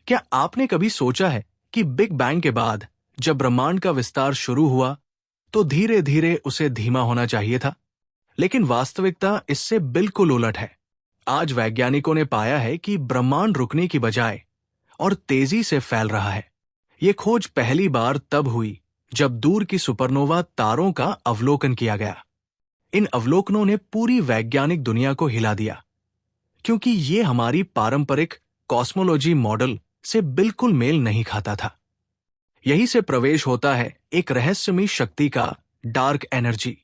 क्या आपने कभी सोचा है कि बिग बैंग के बाद जब ब्रह्मांड का विस्तार शुरू हुआ तो धीरे धीरे उसे धीमा होना चाहिए था, लेकिन वास्तविकता इससे बिल्कुल उलट है। आज वैज्ञानिकों ने पाया है कि ब्रह्मांड रुकने की बजाय और तेजी से फैल रहा है। ये खोज पहली बार तब हुई जब दूर की सुपरनोवा तारों का अवलोकन किया गया। इन अवलोकनों ने पूरी वैज्ञानिक दुनिया को हिला दिया, क्योंकि ये हमारी पारंपरिक कॉस्मोलॉजी मॉडल से बिल्कुल मेल नहीं खाता था। यही से प्रवेश होता है एक रहस्यमयी शक्ति का, डार्क एनर्जी।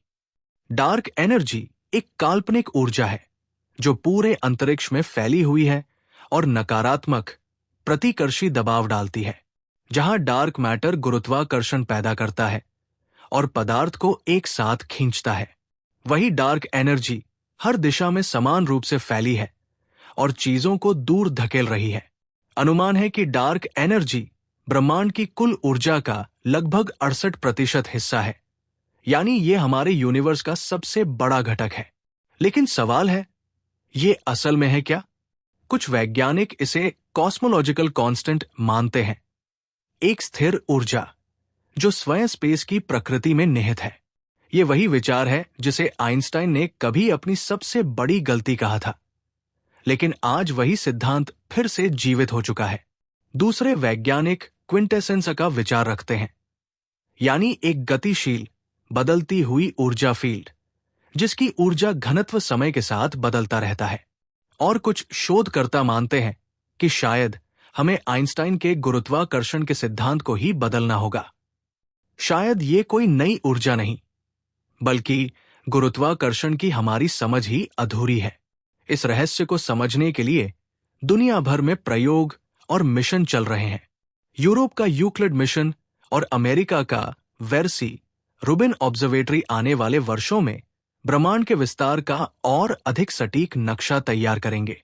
डार्क एनर्जी एक काल्पनिक ऊर्जा है जो पूरे अंतरिक्ष में फैली हुई है और नकारात्मक प्रतिकर्षी दबाव डालती है। जहां डार्क मैटर गुरुत्वाकर्षण पैदा करता है और पदार्थ को एक साथ खींचता है, वही डार्क एनर्जी हर दिशा में समान रूप से फैली है और चीजों को दूर धकेल रही है। अनुमान है कि डार्क एनर्जी ब्रह्मांड की कुल ऊर्जा का लगभग 68% हिस्सा है, यानी ये हमारे यूनिवर्स का सबसे बड़ा घटक है। लेकिन सवाल है, ये असल में है क्या? कुछ वैज्ञानिक इसे कॉस्मोलॉजिकल कांस्टेंट मानते हैं, एक स्थिर ऊर्जा जो स्वयं स्पेस की प्रकृति में निहित है। ये वही विचार है जिसे आइंस्टाइन ने कभी अपनी सबसे बड़ी गलती कहा था, लेकिन आज वही सिद्धांत फिर से जीवित हो चुका है। दूसरे वैज्ञानिक क्विंटेसेंस का विचार रखते हैं, यानी एक गतिशील बदलती हुई ऊर्जा फील्ड जिसकी ऊर्जा घनत्व समय के साथ बदलता रहता है। और कुछ शोधकर्ता मानते हैं कि शायद हमें आइंस्टाइन के गुरुत्वाकर्षण के सिद्धांत को ही बदलना होगा। शायद ये कोई नई ऊर्जा नहीं, बल्कि गुरुत्वाकर्षण की हमारी समझ ही अधूरी है। इस रहस्य को समझने के लिए दुनिया भर में प्रयोग और मिशन चल रहे हैं। यूरोप का यूक्लिड मिशन और अमेरिका का वेरसी रूबिन ऑब्जर्वेटरी आने वाले वर्षों में ब्रह्मांड के विस्तार का और अधिक सटीक नक्शा तैयार करेंगे।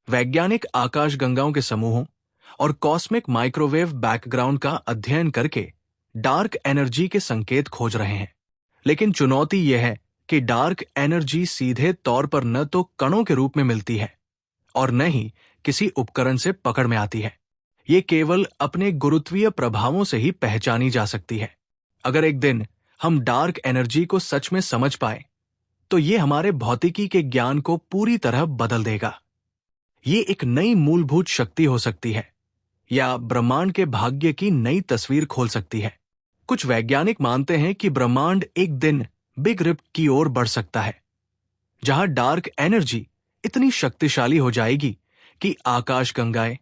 वैज्ञानिक आकाशगंगाओं के समूहों और कॉस्मिक माइक्रोवेव बैकग्राउंड का अध्ययन करके डार्क एनर्जी के संकेत खोज रहे हैं। लेकिन चुनौती यह है कि डार्क एनर्जी सीधे तौर पर न तो कणों के रूप में मिलती है और न ही किसी उपकरण से पकड़ में आती है। ये केवल अपने गुरुत्वीय प्रभावों से ही पहचानी जा सकती है। अगर एक दिन हम डार्क एनर्जी को सच में समझ पाए तो ये हमारे भौतिकी के ज्ञान को पूरी तरह बदल देगा। ये एक नई मूलभूत शक्ति हो सकती है या ब्रह्मांड के भाग्य की नई तस्वीर खोल सकती है। कुछ वैज्ञानिक मानते हैं कि ब्रह्मांड एक दिन बिग रिप की ओर बढ़ सकता है, जहां डार्क एनर्जी इतनी शक्तिशाली हो जाएगी कि आकाशगंगाएं,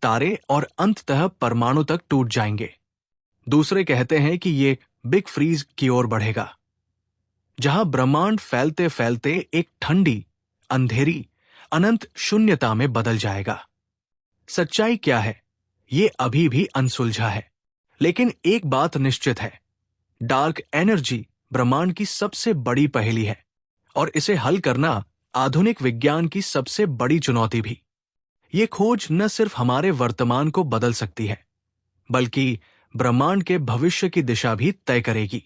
तारे और अंततः परमाणु तक टूट जाएंगे। दूसरे कहते हैं कि ये बिग फ्रीज की ओर बढ़ेगा, जहां ब्रह्मांड फैलते फैलते एक ठंडी, अंधेरी, अनंत शून्यता में बदल जाएगा। सच्चाई क्या है, ये अभी भी अनसुलझा है, लेकिन एक बात निश्चित है, डार्क एनर्जी ब्रह्मांड की सबसे बड़ी पहेली है और इसे हल करना आधुनिक विज्ञान की सबसे बड़ी चुनौती भी। ये खोज न सिर्फ हमारे वर्तमान को बदल सकती है, बल्कि ब्रह्मांड के भविष्य की दिशा भी तय करेगी।